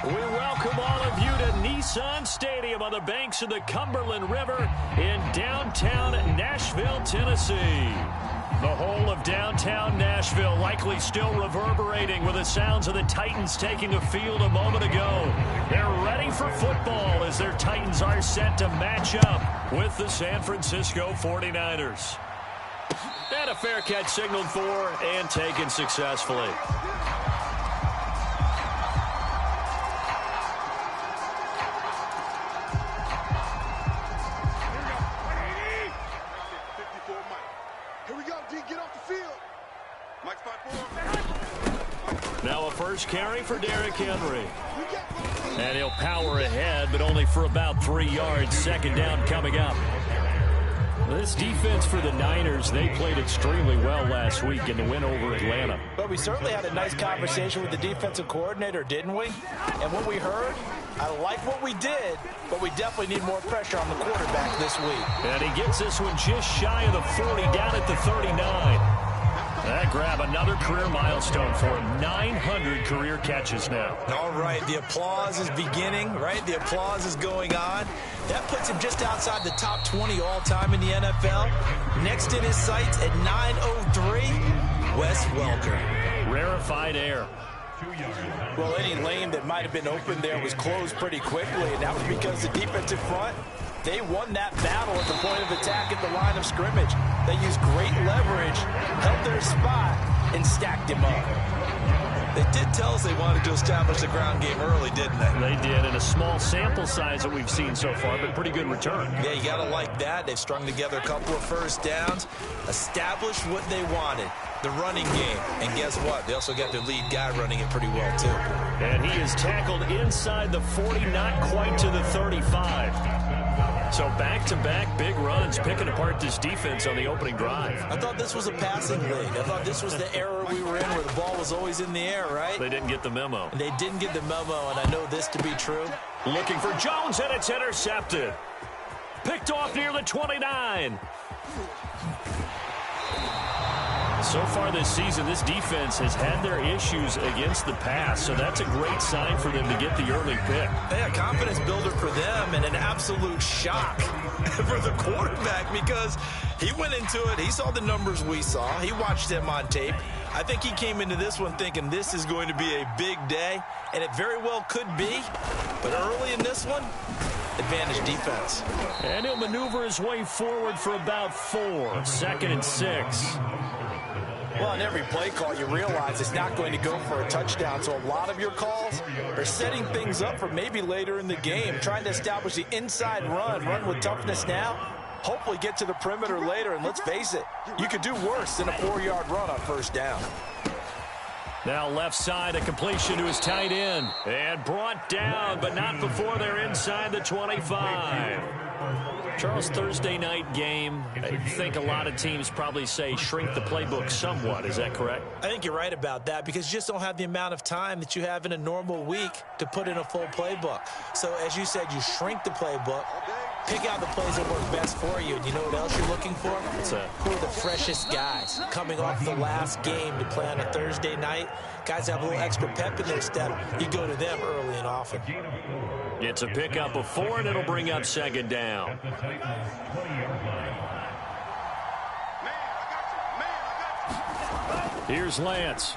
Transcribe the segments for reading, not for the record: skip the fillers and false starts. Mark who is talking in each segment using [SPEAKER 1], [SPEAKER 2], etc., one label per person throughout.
[SPEAKER 1] We welcome all of you to Nissan Stadium on the banks of the Cumberland River in downtown Nashville, Tennessee. The whole of downtown Nashville likely still reverberating with the sounds of the Titans taking the field a moment ago. They're ready for football as their Titans are set to match up with the San Francisco 49ers. And a fair catch signaled for and taken successfully. Now a first carry for Derrick Henry. And he'll power ahead, but only for about 3 yards. Second down coming up. This defense for the Niners, they played extremely well last week in the win over Atlanta.
[SPEAKER 2] But we certainly had a nice conversation with the defensive coordinator, didn't we? And what we heard, I like what we did, but we definitely need more pressure on the quarterback this week.
[SPEAKER 1] And he gets this one just shy of the 40, down at the 39. That grab another career milestone for him. 900 career catches now.
[SPEAKER 2] All right, the applause is beginning, right? The applause is going on. That puts him just outside the top 20 all-time in the NFL. Next in his sights at 903, Wes Welker.
[SPEAKER 1] Rarefied air.
[SPEAKER 2] Well, any lane that might have been open there was closed pretty quickly, and that was because the defensive front, they won that battle at the point of attack at the line of scrimmage. They used great leverage, held their spot, and stacked him up. They did tell us they wanted to establish the ground game early, didn't they?
[SPEAKER 1] They did, in a small sample size that we've seen so far, but pretty good return.
[SPEAKER 2] Yeah, you got to like that. They've strung together a couple of first downs, established what they wanted, the running game. And guess what? They also got their lead guy running it pretty well, too.
[SPEAKER 1] And he is tackled inside the 40, not quite to the 35. So back-to-back big runs, picking apart this defense on the opening drive.
[SPEAKER 2] I thought this was a passing league. I thought this was the era we were in where the ball was always in the air, right?
[SPEAKER 1] They didn't get the memo.
[SPEAKER 2] They didn't get the memo, and I know this to be true.
[SPEAKER 1] Looking for Jones, and it's intercepted. Picked off near the 29. So far this season, this defense has had their issues against the pass, so that's a great sign for them to get the early pick.
[SPEAKER 2] Yeah, confidence builder for them and an absolute shock for the quarterback because he went into it. He saw the numbers we saw. He watched them on tape. I think he came into this one thinking this is going to be a big day, and it very well could be. But early in this one, advantage defense.
[SPEAKER 1] And he'll maneuver his way forward for about 4. Second and 6.
[SPEAKER 2] Well, on every play call, you realize it's not going to go for a touchdown. So a lot of your calls are setting things up for maybe later in the game, trying to establish the inside run with toughness now, hopefully get to the perimeter later. And let's face it, you could do worse than a 4-yard run on first down.
[SPEAKER 1] Now left side, a completion to his tight end. And brought down, but not before they're inside the 25. Charles, Thursday night game, I think a lot of teams probably say shrink the playbook somewhat. Is that correct?
[SPEAKER 2] I think you're right about that because you just don't have the amount of time that you have in a normal week to put in a full playbook. So as you said, you shrink the playbook, pick out the plays that work best for you. And you know what else you're looking for? Who are the freshest guys coming off the last game to play on a Thursday night? Guys have a little extra pep in their step. You go to them early and often.
[SPEAKER 1] It's a pickup of 4, and it'll bring up second down. Here's Lance.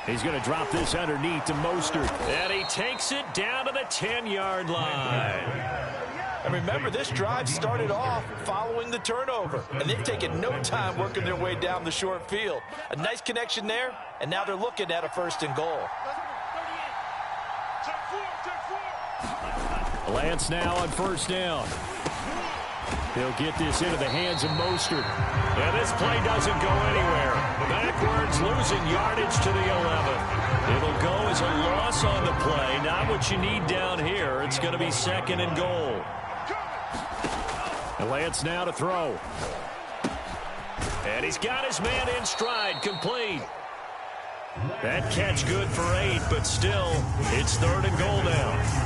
[SPEAKER 1] He's going to drop this underneath to Mostert. And he takes it down to the 10-yard line.
[SPEAKER 2] And remember, this drive started off following the turnover. And they've taken no time working their way down the short field. A nice connection there, and now they're looking at a 1st and goal.
[SPEAKER 1] Lance now on first down. He'll get this into the hands of Mostert. And this play doesn't go anywhere. Backwards, losing yardage to the 11. It'll go as a loss on the play. Not what you need down here. It's going to be 2nd and goal. And Lance now to throw. And he's got his man in stride, complete. That catch good for 8, but still, it's 3rd and goal now.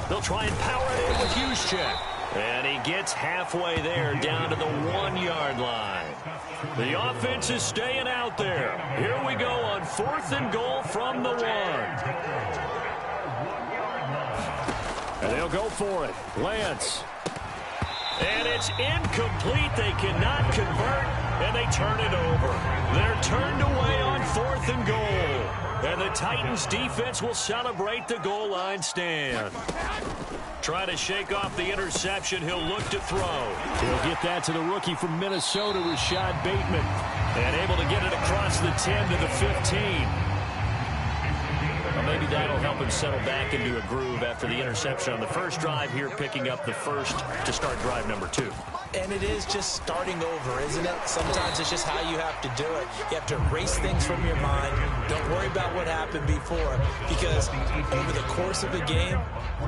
[SPEAKER 1] They'll try and power it in with Juszczyk. And he gets halfway there, down to the 1-yard line. The offense is staying out there. Here we go on 4th and goal from the 1. And they'll go for it. Lance. And it's incomplete. They cannot convert, and they turn it over. They're turned away on 4th and goal. And the Titans defense will celebrate the goal line stand. Trying to shake off the interception. He'll look to throw. He'll get that to the rookie from Minnesota, Rashad Bateman. And able to get it across the 10 to the 15. Well, maybe that'll help him settle back into a groove after the interception on the first drive here, picking up the first to start drive number 2.
[SPEAKER 2] And it is just starting over, isn't it? Sometimes it's just how you have to do it. You have to erase things from your mind. Don't worry about what happened before, because over the course of a game,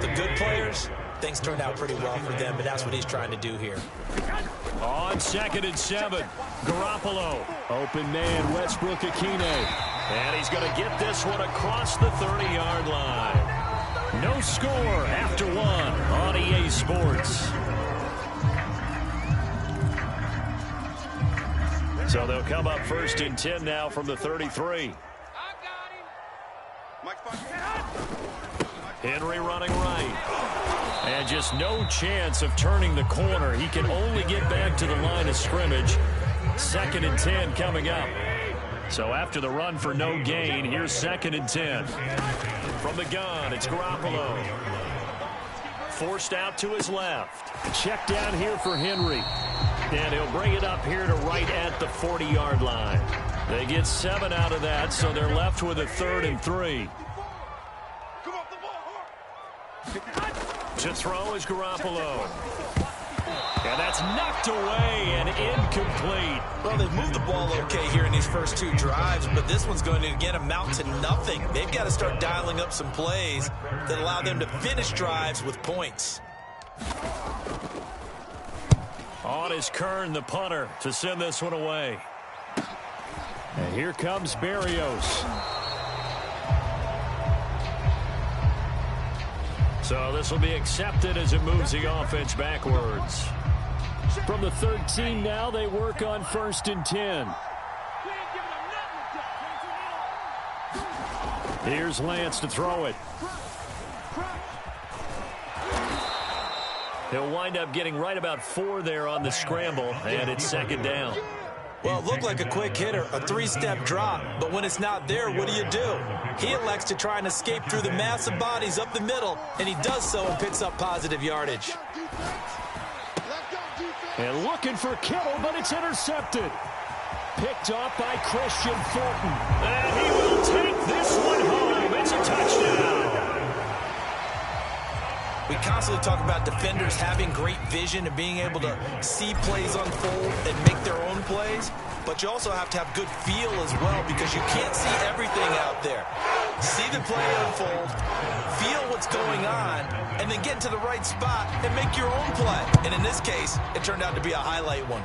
[SPEAKER 2] the good players, things turn out pretty well for them, and that's what he's trying to do here.
[SPEAKER 1] On 2nd and 7, Garoppolo. Open man, Westbrook-Akine. And he's going to get this one across the 30-yard line. No score after 1 on EA Sports. So they'll come up 1st and 10 now from the 33. Henry running right. And just no chance of turning the corner. He can only get back to the line of scrimmage. 2nd and 10 coming up. So after the run for no gain, here's 2nd and 10. From the gun, it's Garoppolo. Forced out to his left. Check down here for Henry. And he'll bring it up here to right at the 40-yard line. They get 7 out of that, so they're left with a 3rd and 3. To throw is Garoppolo. And that's knocked away and incomplete.
[SPEAKER 2] Well, they've moved the ball okay here in these first 2 drives, but this one's going to, again, amount to nothing. They've got to start dialing up some plays that allow them to finish drives with points.
[SPEAKER 1] On is Kern, the punter, to send this one away. And here comes Berrios. So this will be accepted as it moves the offense backwards. From the 13 now, they work on 1st and 10. Here's Lance to throw it. He'll wind up getting right about 4 there on the scramble, and it's 2nd down.
[SPEAKER 2] Well, it looked like a quick hitter, a 3-step drop, but when it's not there, what do? He elects to try and escape through the massive bodies up the middle, and he does so and picks up positive yardage.
[SPEAKER 1] And looking for Kittle, but it's intercepted. Picked off by Christian Fulton. And he will take this one home. It's a touchdown.
[SPEAKER 2] We constantly talk about defenders having great vision and being able to see plays unfold and make their own plays, but you also have to have good feel as well, because you can't see everything out there. See the play unfold, feel what's going on, and then get into the right spot and make your own play. And in this case, it turned out to be a highlight one.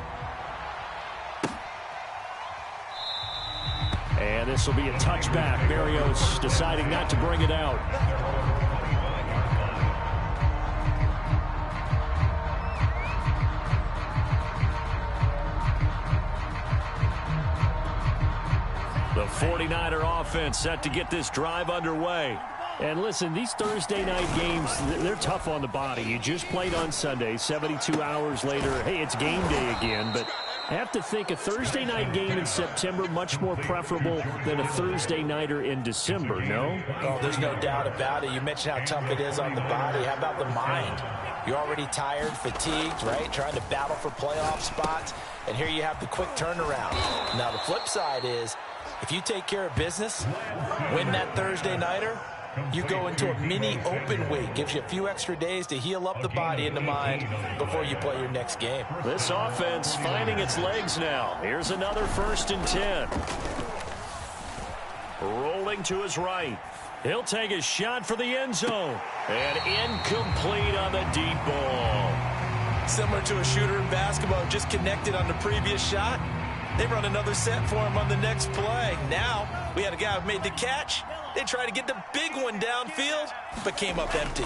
[SPEAKER 1] And this will be a touchback. Berrios deciding not to bring it out. The 49er offense set to get this drive underway. And listen, these Thursday night games, they're tough on the body. You just played on Sunday, 72 hours later. Hey, it's game day again, but I have to think a Thursday night game in September much more preferable than a Thursday nighter in December, no?
[SPEAKER 2] Oh, there's no doubt about it. You mentioned how tough it is on the body. How about the mind? You're already tired, fatigued, right? Trying to battle for playoff spots, and here you have the quick turnaround. Now, the flip side is, if you take care of business, win that Thursday nighter, you go into a mini open week. Gives you a few extra days to heal up the body and the mind before you play your next game.
[SPEAKER 1] This offense finding its legs now. Here's another 1st and 10. Rolling to his right. He'll take a shot for the end zone. And incomplete on the deep ball.
[SPEAKER 2] Similar to a shooter in basketball, just connected on the previous shot. They run another set for him on the next play. Now, we had a guy who made the catch. They tried to get the big one downfield, but came up empty.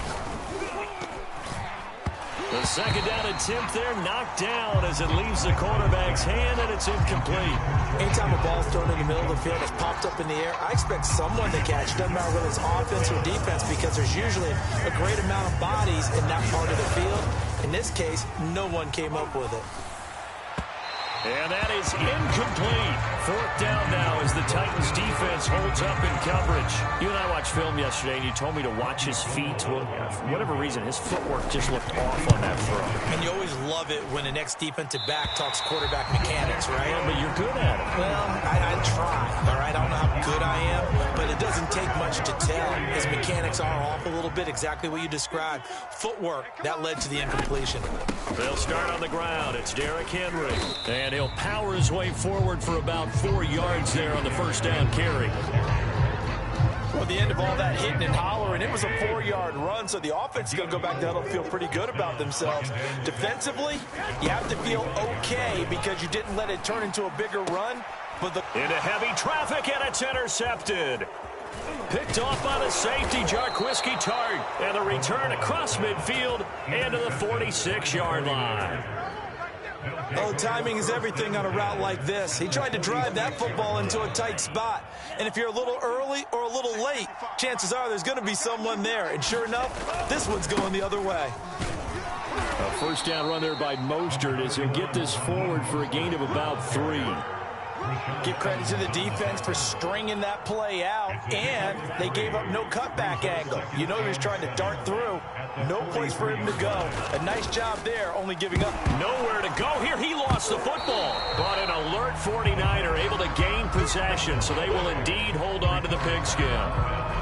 [SPEAKER 1] The second down attempt there knocked down as it leaves the quarterback's hand, and it's incomplete.
[SPEAKER 2] Anytime a ball's thrown in the middle of the field, it's popped up in the air, I expect someone to catch it. Doesn't matter whether it's offense or defense, because there's usually a great amount of bodies in that part of the field. In this case, no one came up with it.
[SPEAKER 1] And that is incomplete. Fourth down now as the Titans defense holds up in coverage. You and I watched film yesterday, and you told me to watch his feet. Well, for whatever reason, his footwork just looked off on that throw.
[SPEAKER 2] And you always love it when the next defensive back talks quarterback mechanics, right?
[SPEAKER 1] Yeah, but you're good at it.
[SPEAKER 2] Well, I try, all right? I don't know how good I am, but it doesn't take much to tell. His mechanics are off a little bit, exactly what you described. Footwork, that led to the incompletion.
[SPEAKER 1] They'll start on the ground. It's Derrick Henry. And he'll power his way forward for about 4 yards there on the first down carry.
[SPEAKER 2] Well, the end of all that hitting and hollering, it was a 4-yard run, so the offense is going to go back to huddle and feel pretty good about themselves. Defensively, you have to feel okay because you didn't let it turn into a bigger run. But
[SPEAKER 1] into heavy traffic, and it's intercepted. Picked off by the safety, Jarquiski Tart. And the return across midfield and to the 46-yard line.
[SPEAKER 2] Oh, timing is everything on a route like this. He tried to drive that football into a tight spot. And if you're a little early or a little late, chances are there's going to be someone there. And sure enough, this one's going the other way.
[SPEAKER 1] A first down run there by Mostert as he'll get this forward for a gain of about 3.
[SPEAKER 2] Give credit to the defense for stringing that play out, and they gave up no cutback angle. You know he was trying to dart through. No place for him to go. A nice job there, only giving up.
[SPEAKER 1] Nowhere to go here. He lost the football. But an alert 49er able to gain possession, so they will indeed hold on to the pigskin.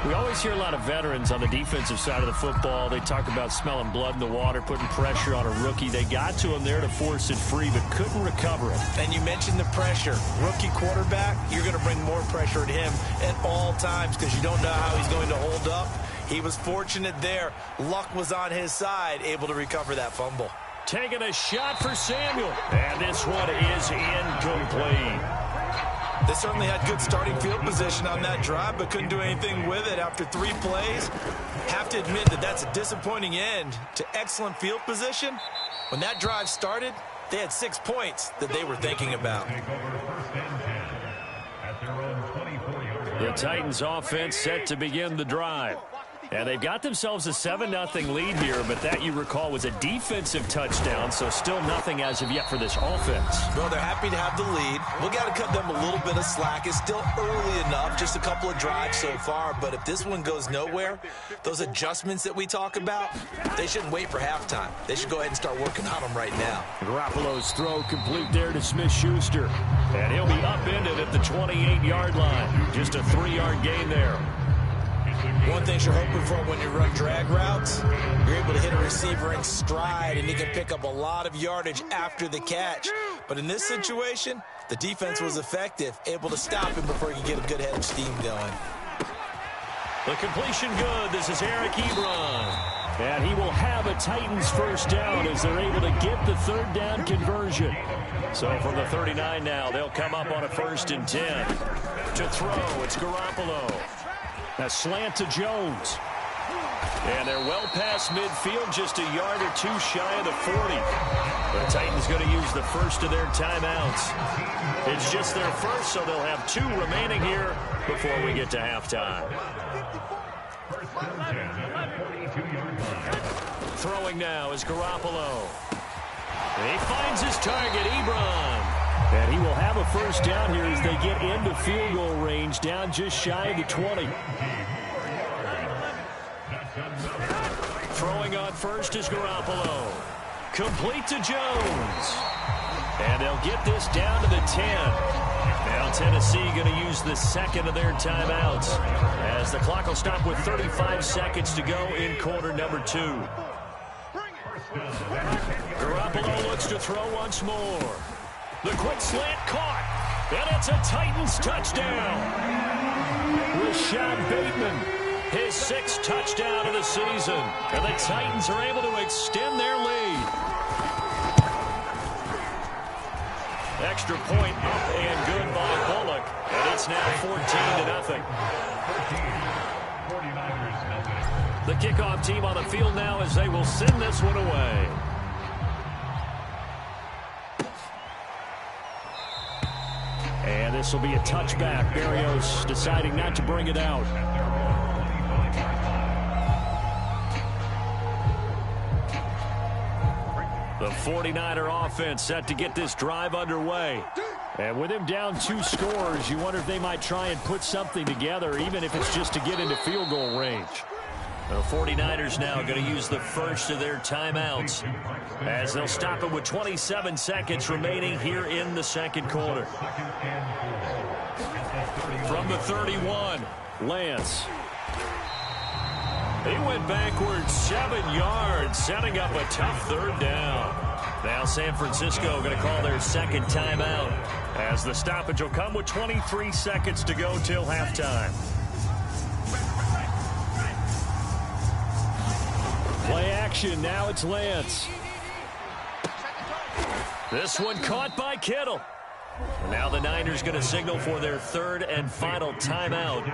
[SPEAKER 1] We always hear a lot of veterans on the defensive side of the football. They talk about smelling blood in the water, putting pressure on a rookie. They got to him there to force it free, but couldn't recover it.
[SPEAKER 2] And you mentioned the pressure. Rookie quarterback, you're going to bring more pressure at him at all times because you don't know how he's going to hold up. He was fortunate there. Luck was on his side, able to recover that fumble.
[SPEAKER 1] Taking a shot for Samuel. And this one is incomplete.
[SPEAKER 2] They certainly had good starting field position on that drive, but couldn't do anything with it after 3 plays. Have to admit that that's a disappointing end to excellent field position. When that drive started, they had 6 points that they were thinking about.
[SPEAKER 1] The Titans offense set to begin the drive. And they've got themselves a 7-0 lead here, but that, you recall, was a defensive touchdown, so still nothing as of yet for this offense.
[SPEAKER 2] Well, they're happy to have the lead. We got to cut them a little bit of slack. It's still early enough, just a couple of drives so far, but if this one goes nowhere, those adjustments that we talk about, they shouldn't wait for halftime. They should go ahead and start working on them right now.
[SPEAKER 1] Garoppolo's throw complete there to Smith-Schuster, and he'll be upended at the 28-yard line. Just a 3-yard gain there.
[SPEAKER 2] One thing you're hoping for when you run drag routes, you're able to hit a receiver in stride, and he can pick up a lot of yardage after the catch. But in this situation, the defense was effective, able to stop him before he could get a good head of steam going.
[SPEAKER 1] The completion good. This is Eric Ebron. And he will have a Titans first down as they're able to get the third down conversion. So from the 39 now, they'll come up on a 1st and 10. To throw, it's Garoppolo. A slant to Jones. And they're well past midfield, just a yard or 2 shy of the 40. The Titans going to use the first of their timeouts. It's just their first, so they'll have 2 remaining here before we get to halftime. Throwing now is Garoppolo. He finds his target, Ebron. And he will have a first down here as they get into field goal range, down just shy of the 20. Throwing on first is Garoppolo. Complete to Jones. And they'll get this down to the 10. Now Tennessee going to use the second of their timeouts as the clock will stop with 35 seconds to go in quarter number 2. Garoppolo looks to throw once more. The quick slant caught, and it's a Titans touchdown. Rashad Bateman, his 6th touchdown of the season, and the Titans are able to extend their lead. Extra point up and good by Bullock, and it's now 14-0. The kickoff team on the field now as they will send this one away. This will be a touchback. Berrios deciding not to bring it out. The 49er offense set to get this drive underway. And with him down 2 scores, you wonder if they might try and put something together, even if it's just to get into field goal range. The 49ers now going to use the first of their timeouts as they'll stop it with 27 seconds remaining here in the second quarter. From the 31, Lance. He went backwards 7 yards, setting up a tough third down. Now San Francisco going to call their second timeout as the stoppage will come with 23 seconds to go till halftime. Play action. Now it's Lance. This one caught by Kittle. Now the Niners going to signal for their third and final timeout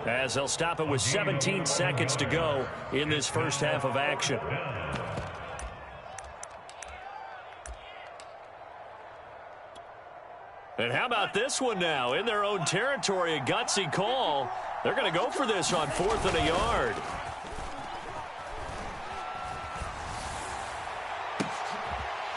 [SPEAKER 1] as they'll stop it with 17 seconds to go in this first half of action. And how about this one now? In their own territory, a gutsy call. They're going to go for this on 4th and a yard.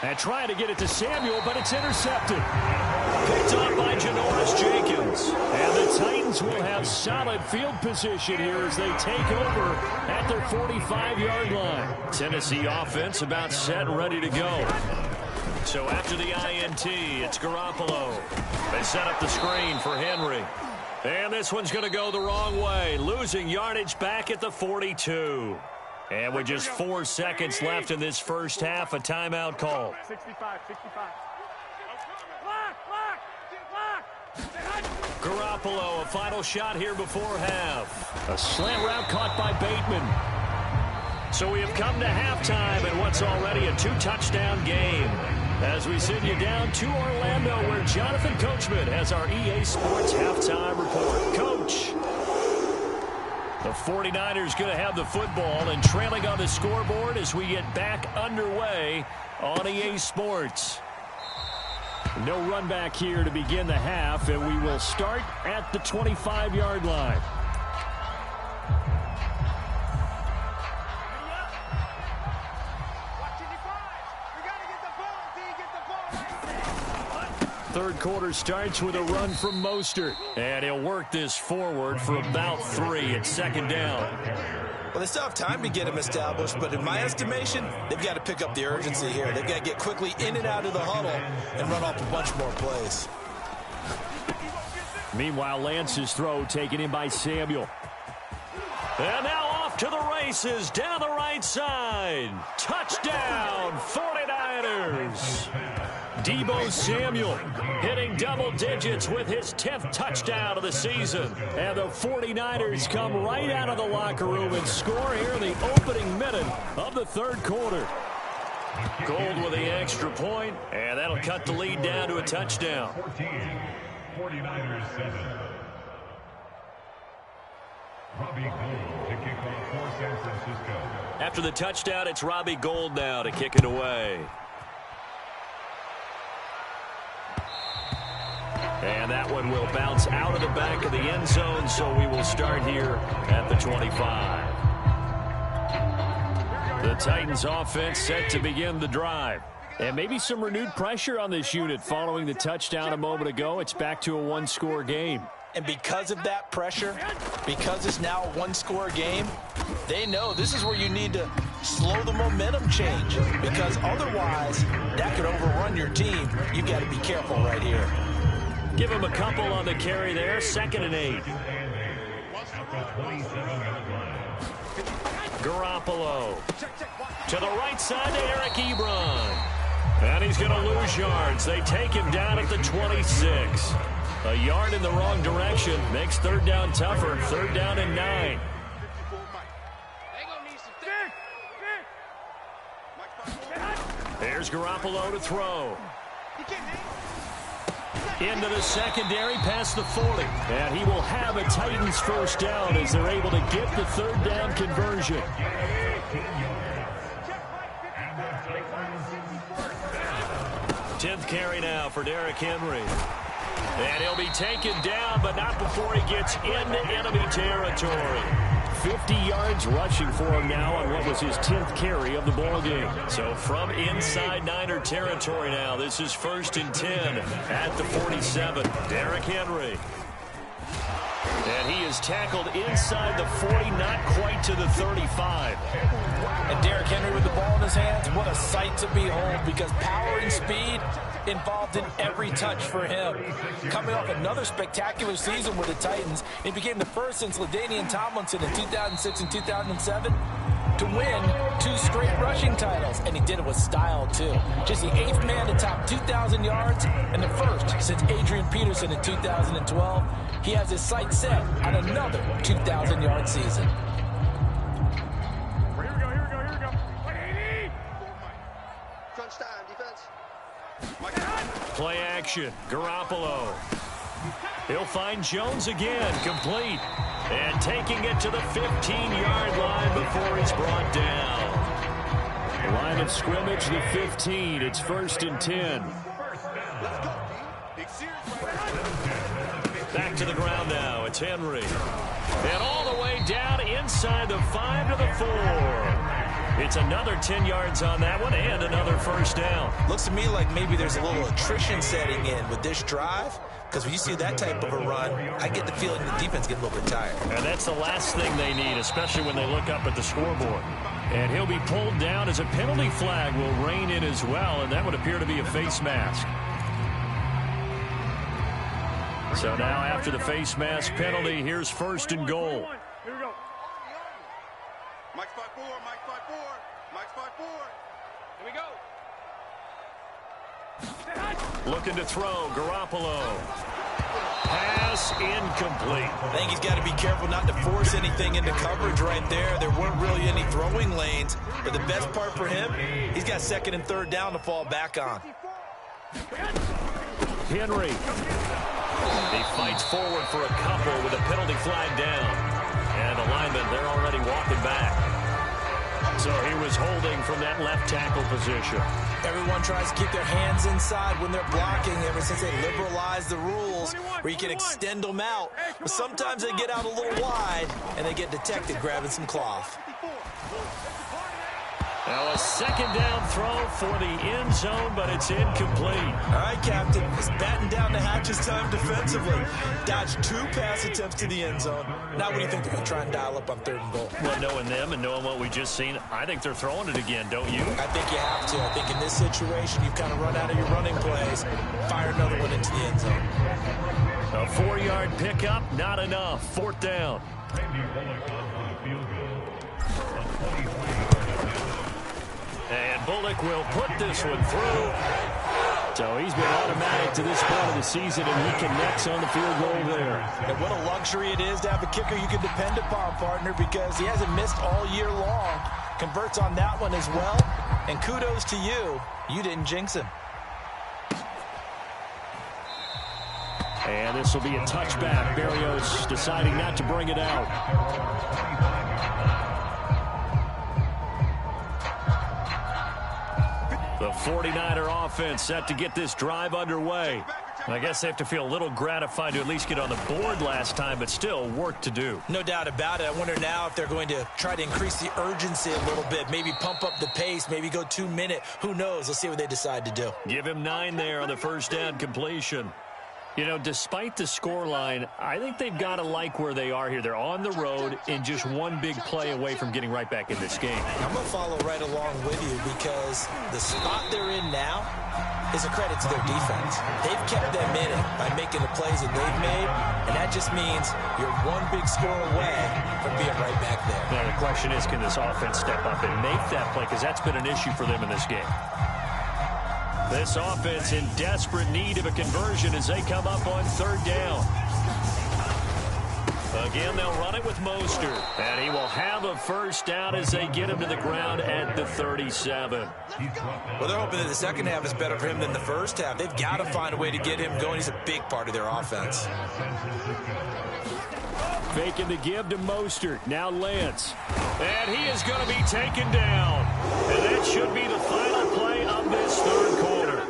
[SPEAKER 1] And trying to get it to Samuel, but it's intercepted. Picked up by Janoris Jenkins. And the Titans will have solid field position here as they take over at their 45-yard line. Tennessee offense about set and ready to go. So after the INT, it's Garoppolo. They set up the screen for Henry. And this one's going to go the wrong way, losing yardage back at the 42. And with just 4 seconds left in this first half, a timeout call.
[SPEAKER 3] 65.
[SPEAKER 1] Garoppolo, a final shot here before half. A slant route caught by Bateman. So we have come to halftime in what's already a 2-touchdown game. As we send you down to Orlando, where Jonathan Coachman has our EA Sports halftime report. Coach. The 49ers going to have the football and trailing on the scoreboard as we get back underway on EA Sports. No run back here to begin the half, and we will start at the 25-yard line. Third quarter starts with a run from Mostert. And he'll work this forward for about 3 at second down.
[SPEAKER 2] Well, they still have time to get him established, but in my estimation, they've got to pick up the urgency here. They've got to get quickly in and out of the huddle and run off a bunch more plays.
[SPEAKER 1] Meanwhile, Lance's throw taken in by Samuel. And now off to the races down the right side. Touchdown, 49ers. Deebo Samuel hitting double digits with his 10th touchdown of the season. And the 49ers come right out of the locker room and score here in the opening minute of the third quarter. Gold with the extra point, and that'll cut the lead down to a touchdown.
[SPEAKER 3] 49ers 7. Robbie Gould to kick off for San Francisco.
[SPEAKER 1] After the touchdown, it's Robbie Gould now to kick it away. And that one will bounce out of the back of the end zone, so we will start here at the 25. The Titans offense set to begin the drive. And maybe some renewed pressure on this unit following the touchdown a moment ago. It's back to a 1-score game.
[SPEAKER 2] And because of that pressure, because it's now a 1-score game, they know this is where you need to slow the momentum change, because otherwise that could overrun your team. You've got to be careful right here.
[SPEAKER 1] Give him a couple on the carry there. 2nd and 8. Garoppolo to the right side to Eric Ebron. And he's going to lose yards. They take him down at the 26. A yard in the wrong direction makes third down tougher. 3rd down and 9. There's Garoppolo to throw. Into the secondary past the 40. And he will have a Titans first down as they're able to get the 3rd down conversion. 10th carry now for Derrick Henry. And he'll be taken down, but not before he gets into enemy territory. 50 yards rushing for him now on what was his 10th carry of the ball game. So from inside Niner territory now, this is 1st and 10 at the 47. Derrick Henry. And he is tackled inside the 40, not quite to the 35.
[SPEAKER 2] And Derrick Henry with the ball in his hands, what a sight to behold, because power and speed involved in every touch for him. Coming off another spectacular season with the Titans, he became the first since LaDainian Tomlinson in 2006 and 2007 to win 2 straight rushing titles, and he did it with style too. Just the 8th man to top 2,000 yards and the first since Adrian Peterson in 2012. He has his sights set on another 2,000-yard season.
[SPEAKER 1] Play action. Garoppolo. He'll find Jones again. Complete. And taking it to the 15-yard line before he's brought down. Line of scrimmage, the 15. It's 1st and 10. Back to the ground now. It's Henry. And all the way down inside the 5 to the 4. It's another 10 yards on that one and another 1st down.
[SPEAKER 2] Looks to me like maybe there's a little attrition setting in with this drive, because when you see that type of a run, I get the feeling the defense gets a little bit tired.
[SPEAKER 1] And that's the last thing they need, especially when they look up at the scoreboard. And he'll be pulled down as a penalty flag will rein in as well, and that would appear to be a face mask. So now after the face mask penalty, here's 1st and goal.
[SPEAKER 4] Here we go. Mike's 5-4, Mike's 5-4, Mike's 5-4. Here we go.
[SPEAKER 1] Looking to throw, Garoppolo. Pass incomplete.
[SPEAKER 2] I think he's got to be careful not to force anything into coverage right there. There weren't really any throwing lanes, but the best part for him, he's got 2nd and 3rd down to fall back on.
[SPEAKER 1] Henry. He fights forward for a couple with a penalty flag down. And the linemen, they're already walking back. So he was holding from that left tackle position.
[SPEAKER 2] Everyone tries to keep their hands inside when they're blocking ever since they liberalized the rules where you can extend them out. But sometimes they get out a little wide and they get detected grabbing some cloth.
[SPEAKER 1] Now a 2nd down throw for the end zone, but it's incomplete.
[SPEAKER 2] All right, Captain. It's batten down the hatches time defensively. Dodged 2 pass attempts to the end zone. Now what do you think they're going to try and dial up on 3rd and goal?
[SPEAKER 1] Well, knowing them and knowing what we just seen, I think they're throwing it again, don't you?
[SPEAKER 2] I think you have to. I think in this situation, you've kind of run out of your running plays. Fire another one into the end zone.
[SPEAKER 1] A 4-yard pickup, not enough. 4th down. And Bullock will put this one through. So he's been automatic to this point of the season, and he connects on the field goal there.
[SPEAKER 2] And what a luxury it is to have a kicker you can depend upon, partner, because he hasn't missed all year long. Converts on that one as well. And kudos to you. You didn't jinx him.
[SPEAKER 1] And this will be a touchback. Berrios deciding not to bring it out. The 49er offense set to get this drive underway. And I guess they have to feel a little gratified to at least get on the board last time, but still work to do.
[SPEAKER 2] No doubt about it. I wonder now if they're going to try to increase the urgency a little bit, maybe pump up the pace, maybe go 2-minute. Who knows? Let's see what they decide to do.
[SPEAKER 1] Give him 9 there on the 1st down completion. You know, despite the scoreline, I think they've got to like where they are here. They're on the road and just one big play away from getting right back in this game.
[SPEAKER 2] I'm going to follow right along with you because the spot they're in now is a credit to their defense. They've kept them in it by making the plays that they've made, and that just means you're one big score away from being right back there.
[SPEAKER 1] Now, the question is, can this offense step up and make that play? Because that's been an issue for them in this game. This offense in desperate need of a conversion as they come up on 3rd down. Again, they'll run it with Mostert. And he will have a 1st down as they get him to the ground at the 37.
[SPEAKER 2] Well, they're hoping that the second half is better for him than the first half. They've got to find a way to get him going. He's a big part of their offense.
[SPEAKER 1] Faking the give to Mostert. Now Lance. And he is going to be taken down. And that should be the final play of this 3rd quarter.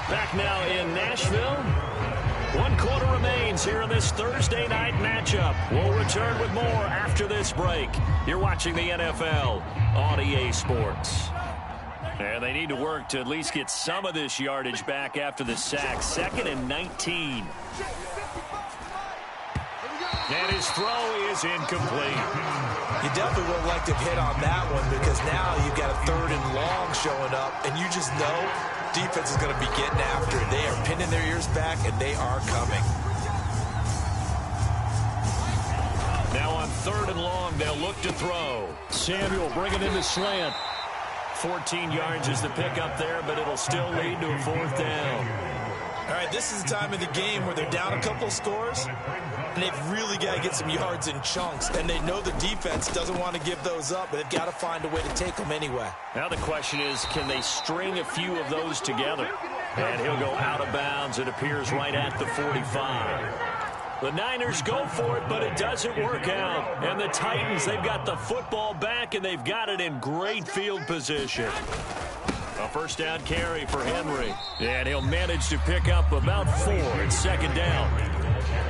[SPEAKER 1] Back now in Nashville. 1 quarter remains here in this Thursday night matchup. We'll return with more after this break. You're watching the NFL on EA Sports. And they need to work to at least get some of this yardage back after the sack. 2nd and 19. And his throw is incomplete.
[SPEAKER 2] You definitely would have liked to hit on that one because now you've got a 3rd and long showing up, and you just know defense is going to be getting after it. They are pinning their ears back, and they are coming.
[SPEAKER 1] Now on 3rd and long, they'll look to throw. Samuel bringing in the slant. 14 yards is the pickup there, but it'll still lead to a 4th down.
[SPEAKER 2] All right, this is the time of the game where they're down a couple of scores, and they've really got to get some yards in chunks, and they know the defense doesn't want to give those up, but they've got to find a way to take them anyway.
[SPEAKER 1] Now the question is, can they string a few of those together? And he'll go out of bounds, it appears, right at the 45. The Niners go for it, but it doesn't work out. And the Titans, they've got the football back, and they've got it in great field position. A 1st down carry for Henry. And he'll manage to pick up about 4 at 2nd down.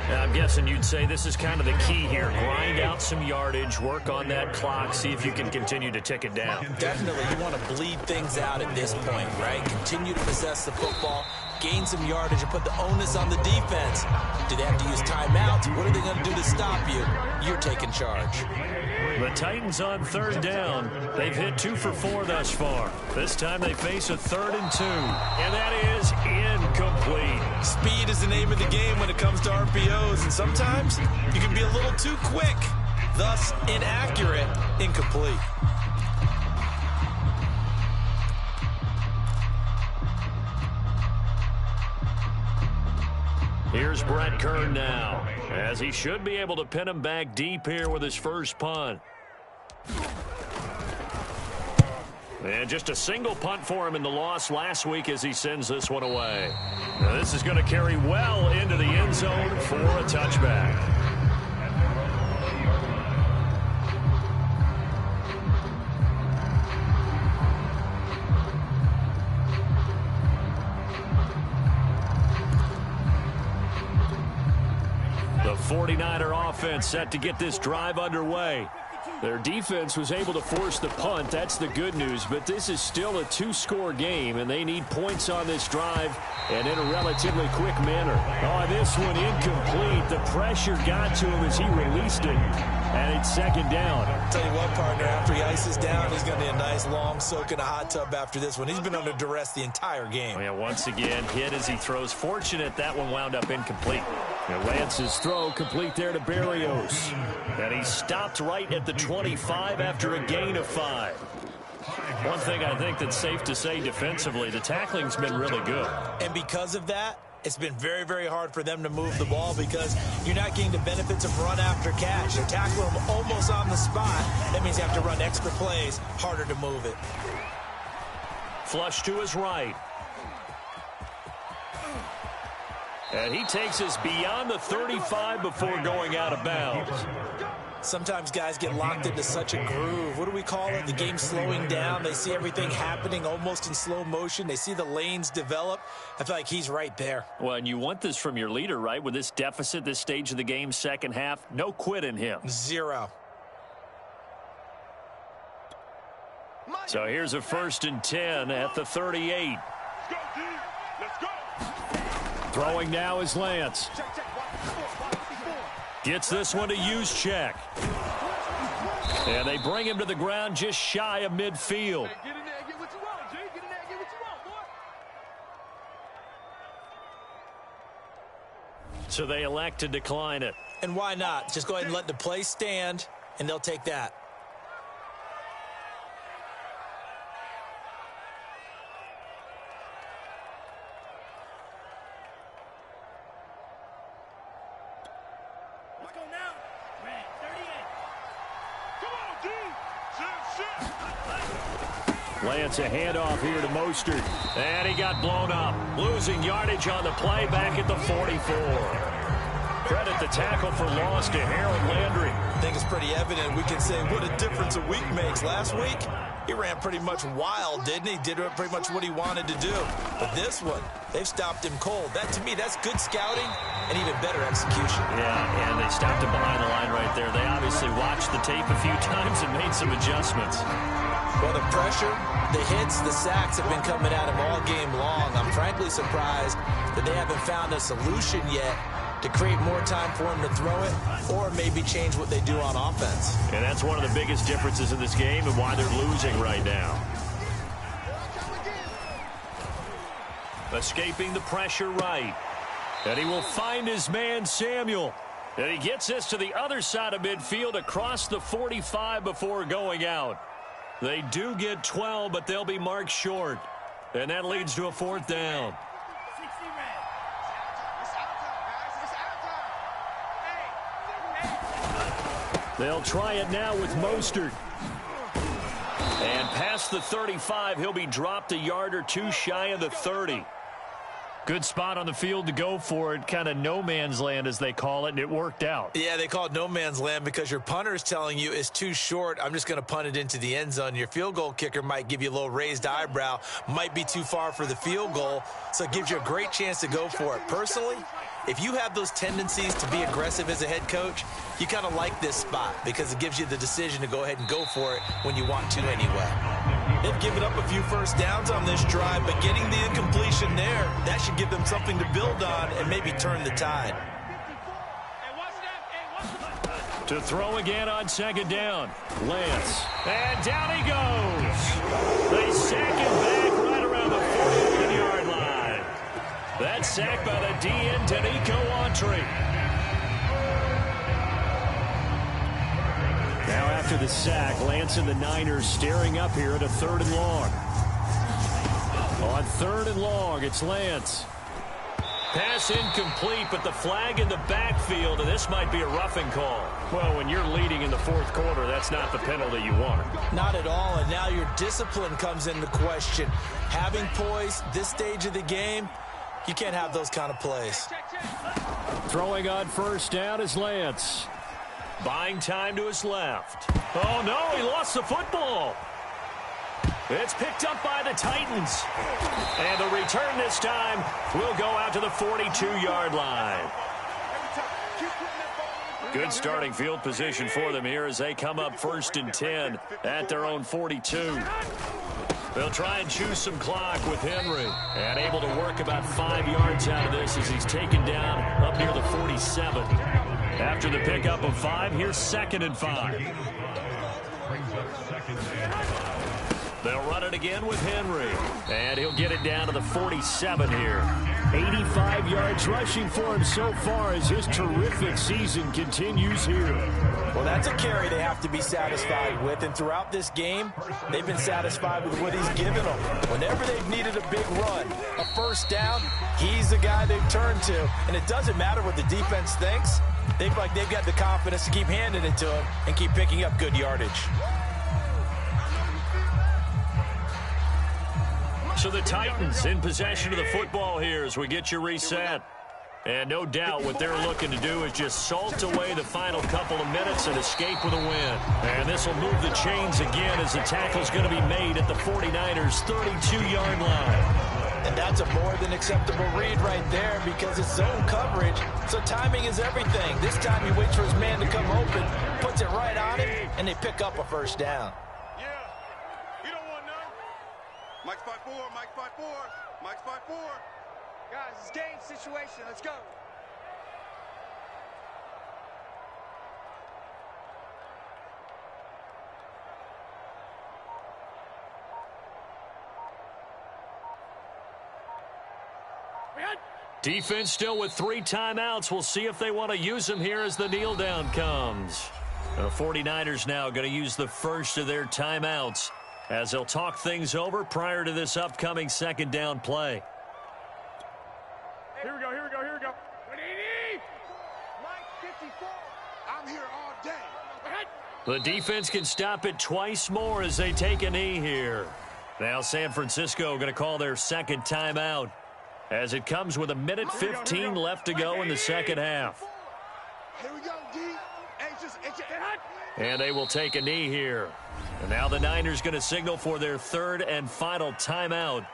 [SPEAKER 1] Now, I'm guessing you'd say this is kind of the key here. Grind out some yardage, work on that clock, see if you can continue to tick it down.
[SPEAKER 2] Definitely, you want to bleed things out at this point, right? Continue to possess the football, gain some yardage, and put the onus on the defense. Do they have to use timeouts? What are they going to do to stop you? You're taking charge.
[SPEAKER 1] The Titans on 3rd down. They've hit 2 for 4 thus far. This time they face a 3rd and 2. And that is incomplete.
[SPEAKER 2] Speed is the name of the game when it comes to RPOs, and sometimes you can be a little too quick. Thus, inaccurate, incomplete.
[SPEAKER 1] Here's Brett Kern now, as he should be able to pin him back deep here with his first punt. And just a single punt for him in the loss last week as he sends this one away. Now this is going to carry well into the end zone for a touchback. The 49er offense set to get this drive underway. Their defense was able to force the punt. That's the good news, but this is still a 2-score game, and they need points on this drive and in a relatively quick manner. Oh, this one incomplete. The pressure got to him as he released it, and it's 2nd down.
[SPEAKER 2] I'll tell you what, partner, after he ices down, he's going to need a nice long soak in a hot tub after this one. He's been under duress the entire game.
[SPEAKER 1] Oh, yeah, once again, hit as he throws. Fortunate that one wound up incomplete. And Lance's throw complete there to Berrios. And he stopped right at the 25 after a gain of 5. One thing I think that's safe to say defensively, the tackling's been really good.
[SPEAKER 2] And because of that, it's been very, very hard for them to move the ball because you're not getting the benefits of run after catch. You're tackling them almost on the spot. That means you have to run extra plays, harder to move it.
[SPEAKER 1] Flush to his right. And he takes us beyond the 35 before going out of bounds.
[SPEAKER 2] Sometimes guys get locked into such a groove. What do we call it? The game slowing down. They see everything happening almost in slow motion. They see the lanes develop. I feel like he's right there.
[SPEAKER 1] Well, and you want this from your leader, right? With this deficit, this stage of the game, 2nd half, no quit in him.
[SPEAKER 2] 0.
[SPEAKER 1] So here's a 1st and 10 at the 38.
[SPEAKER 4] Let's go.
[SPEAKER 1] Throwing now is Lance. Gets this one to Juszczyk. And they bring him to the ground just shy of midfield.
[SPEAKER 4] Get in there and get what you want, G. Get in there and get what you want, boy.
[SPEAKER 1] So they elect to decline it.
[SPEAKER 2] And why not? Just go ahead and let the play stand, and they'll take that.
[SPEAKER 1] Lance a handoff here to Mostert. And he got blown up. Losing yardage on the play back at the 44. Credit the tackle for loss to Harold Landry.
[SPEAKER 2] I think it's pretty evident. We can say what a difference a week makes. Last week, he ran pretty much wild, didn't he? Did pretty much what he wanted to do. But this one, they've stopped him cold. That, to me, that's good scouting and even better execution.
[SPEAKER 1] Yeah, and they stopped him behind the line right there. They obviously watched the tape a few times and made some adjustments.
[SPEAKER 2] Well, the pressure, the hits, the sacks have been coming at him all game long. I'm frankly surprised that they haven't found a solution yet to create more time for him to throw it or maybe change what they do on offense.
[SPEAKER 1] And that's one of the biggest differences in this game and why they're losing right now. Escaping the pressure right. And he will find his man, Samuel. And he gets this to the other side of midfield across the 45 before going out. They do get 12, but they'll be marked short. And that leads to a 4th down. They'll try it now with Mostert. And past the 35, he'll be dropped a yard or two shy of the 30. Good spot on the field to go for it. Kind of no man's land, as they call it, and it worked out.
[SPEAKER 2] Yeah, they call it no man's land because your punter is telling you it's too short. I'm just going to punt it into the end zone. Your field goal kicker might give you a little raised eyebrow, might be too far for the field goal, so it gives you a great chance to go for it. Personally, if you have those tendencies to be aggressive as a head coach, you kind of like this spot because it gives you the decision to go ahead and go for it when you want to anyway. They've given up a few first downs on this drive, but getting the incompletion there, that should give them something to build on and maybe turn the tide.
[SPEAKER 1] To throw again on 2nd down. Lance. And down he goes. They sack him back right around the 41-yard line. That's sacked by the DN, Danico Autry. Now after the sack, Lance and the Niners staring up here at a 3rd and long. On 3rd and long, it's Lance. Pass incomplete, but the flag in the backfield, and this might be a roughing call. Well, when you're leading in the 4th quarter, that's not the penalty you want.
[SPEAKER 2] Not at all, and now your discipline comes into question. Having poise this stage of the game, you can't have those kind of plays.
[SPEAKER 1] Throwing on 1st down is Lance. Buying time to his left. Oh, no, he lost the football. It's picked up by the Titans. And the return this time will go out to the 42-yard line. Good starting field position for them here as they come up 1st and 10 at their own 42. They'll try and choose some clock with Henry. And able to work about 5 yards out of this as he's taken down up near the 47. After the pickup of 5, here's 2nd and 5. They'll run it again with Henry. And he'll get it down to the 47 here. 85 yards rushing for him so far as his terrific season continues here.
[SPEAKER 2] Well, that's a carry they have to be satisfied with. And throughout this game, they've been satisfied with what he's given them. Whenever they've needed a big run, a 1st down, he's the guy they've turned to. And it doesn't matter what the defense thinks. They've got the confidence to keep handing it to him and keep picking up good yardage.
[SPEAKER 1] So the Titans in possession of the football here as we get you reset. And no doubt what they're looking to do is just salt away the final couple of minutes and escape with a win. And this will move the chains again as the tackle's going to be made at the 49ers' 32-yard line.
[SPEAKER 2] And that's a more than acceptable read right there because it's zone coverage, so timing is everything. This time he waits for his man to come open, puts it right on him, and they pick up a 1st down.
[SPEAKER 4] Yeah, we don't want none. Mike's 5-4, Mike's 5-4, Mike's 5-4.
[SPEAKER 5] Guys, it's game situation. Let's go.
[SPEAKER 1] Defense still with 3 timeouts. We'll see if they want to use them here as the kneel down comes. The 49ers now going to use the first of their timeouts as they'll talk things over prior to this upcoming 2nd down play.
[SPEAKER 5] Here we go, here we go, here we go. Mike 54. I'm here all day.
[SPEAKER 1] The defense can stop it twice more as they take a knee here. Now San Francisco going to call their 2nd timeout as it comes with 1:15 left to go in the 2nd half.
[SPEAKER 5] Here we go, D. Hey,
[SPEAKER 1] And they will take a knee here. And now the Niners going to signal for their third and final timeout,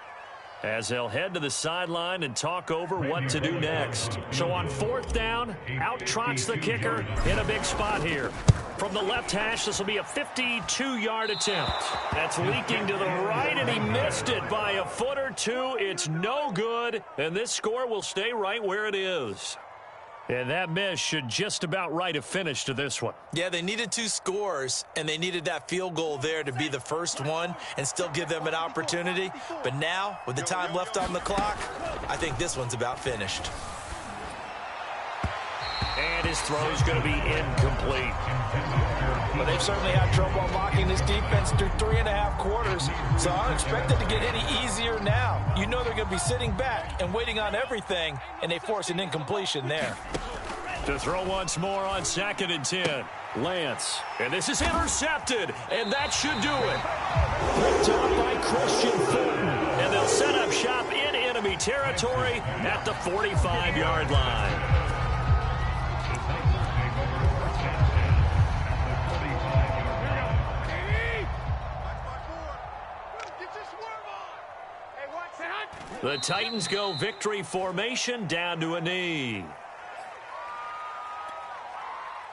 [SPEAKER 1] as they'll head to the sideline and talk over what to do next. So on fourth down, out trots the kicker in a big spot here. From the left hash, this will be a 52-yard attempt. That's leaking to the right, and he missed it by a foot or two. It's no good, and this score will stay right where it is. And that miss should just about write a finish to this one.
[SPEAKER 2] Yeah, they needed 2 scores, and they needed that field goal there to be the first one and still give them an opportunity. But now, with the time left on the clock, I think this one's about finished.
[SPEAKER 1] And his throw is going to be incomplete.
[SPEAKER 2] But they've certainly had trouble unlocking this defense through 3.5 quarters, so I don't expect it to get any easier now. You know they're going to be sitting back and waiting on everything, and they force an incompletion there.
[SPEAKER 1] To throw once more on 2nd and 10. Lance. And this is intercepted, and that should do it. Picked up by Christian Fulton. And they'll set up shop in enemy territory at the 45-yard line. The Titans go victory formation down to a knee.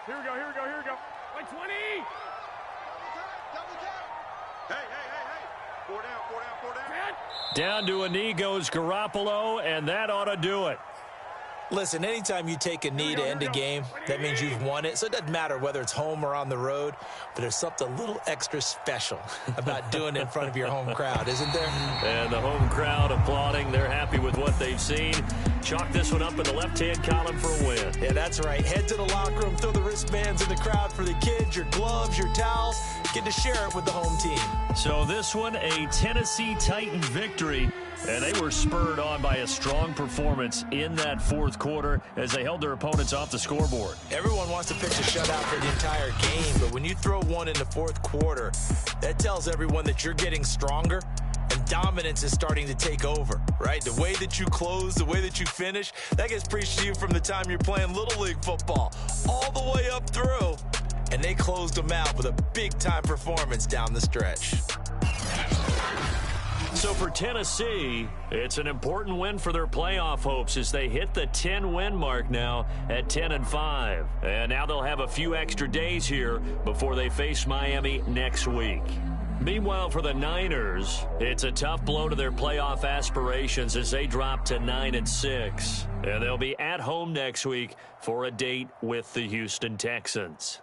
[SPEAKER 5] Here we go. Like 20.
[SPEAKER 4] Hey. 4 down.
[SPEAKER 1] Down to a knee goes Garoppolo, and that ought to do it.
[SPEAKER 2] Listen, anytime you take a knee to end a game, that means you've won it. So it doesn't matter whether it's home or on the road, but there's something a little extra special about doing it in front of your home crowd, isn't there?
[SPEAKER 1] And the home crowd applauding. They're happy with what they've seen. Chalk this one up in the left-hand column for a win.
[SPEAKER 2] Yeah, that's right. Head to the locker room, throw the wristbands in the crowd for the kids, your gloves, your towels. Get to share it with the home team.
[SPEAKER 1] So this one, a Tennessee Titans victory. And they were spurred on by a strong performance in that fourth quarter as they held their opponents off the scoreboard.
[SPEAKER 2] Everyone wants to pitch a shutout for the entire game, but when you throw one in the fourth quarter, that tells everyone that you're getting stronger and dominance is starting to take over, right? The way that you close, the way that you finish, that gets preached to you from the time you're playing Little League football all the way up through. And they closed them out with a big-time performance down the stretch.
[SPEAKER 1] So for Tennessee, it's an important win for their playoff hopes as they hit the 10-win mark now at 10-5. And now they'll have a few extra days here before they face Miami next week. Meanwhile, for the Niners, it's a tough blow to their playoff aspirations as they drop to 9-6. And they'll be at home next week for a date with the Houston Texans.